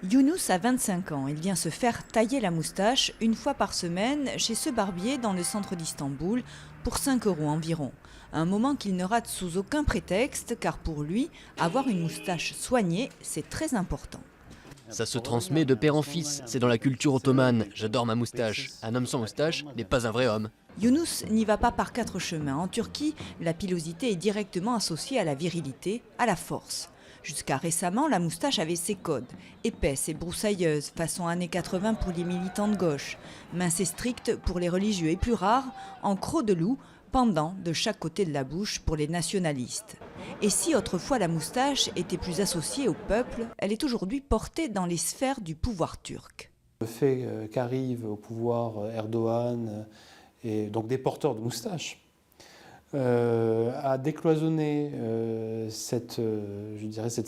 Younous a 25 ans. Il vient se faire tailler la moustache une fois par semaine chez ce barbier dans le centre d'Istanbul pour 5 € environ. Un moment qu'il ne rate sous aucun prétexte car pour lui, avoir une moustache soignée, c'est très important. Ça se transmet de père en fils, c'est dans la culture ottomane. J'adore ma moustache. Un homme sans moustache n'est pas un vrai homme. Younous n'y va pas par 4 chemins. En Turquie, la pilosité est directement associée à la virilité, à la force. Jusqu'à récemment, la moustache avait ses codes. Épaisse et broussailleuse, façon années 80 pour les militants de gauche. Mince et stricte pour les religieux et plus rare, en croc de loup, pendant de chaque côté de la bouche pour les nationalistes. Et si autrefois la moustache était plus associée au peuple, elle est aujourd'hui portée dans les sphères du pouvoir turc. Le fait qu'arrive au pouvoir Erdogan et donc des porteurs de moustaches a décloisonné cette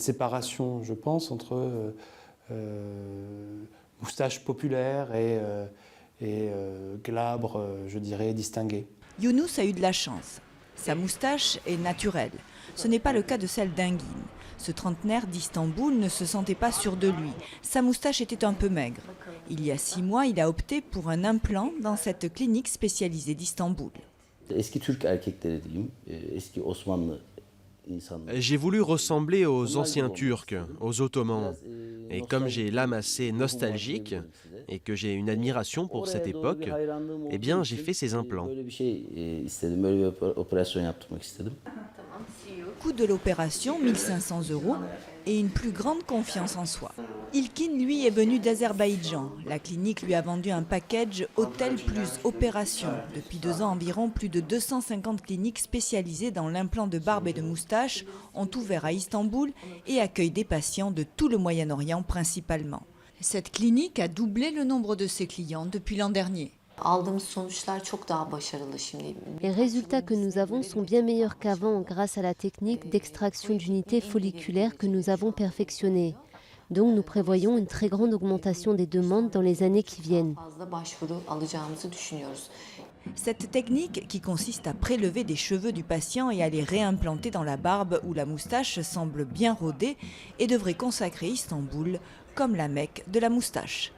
séparation, je pense, entre moustache populaire et glabre, je dirais, distingué. Younous a eu de la chance. Sa moustache est naturelle. Ce n'est pas le cas de celle d'Engin. Ce trentenaire d'Istanbul ne se sentait pas sûr de lui. Sa moustache était un peu maigre. Il y a 6 mois, il a opté pour un implant dans cette clinique spécialisée d'Istanbul. J'ai voulu ressembler aux anciens Turcs, aux Ottomans. Et comme j'ai l'âme assez nostalgique et que j'ai une admiration pour cette époque, eh bien j'ai fait ces implants. Coût de l'opération, 1 500 € et une plus grande confiance en soi. Ilkin, lui, est venu d'Azerbaïdjan. La clinique lui a vendu un package hôtel plus opération. Depuis 2 ans environ, plus de 250 cliniques spécialisées dans l'implant de barbe et de moustache ont ouvert à Istanbul et accueillent des patients de tout le Moyen-Orient principalement. Cette clinique a doublé le nombre de ses clients depuis l'an dernier. Les résultats que nous avons sont bien meilleurs qu'avant grâce à la technique d'extraction d'unités folliculaires que nous avons perfectionnée. Donc nous prévoyons une très grande augmentation des demandes dans les années qui viennent. Cette technique, qui consiste à prélever des cheveux du patient et à les réimplanter dans la barbe où la moustache semble bien rodée, et devrait consacrer Istanbul comme la Mecque de la moustache.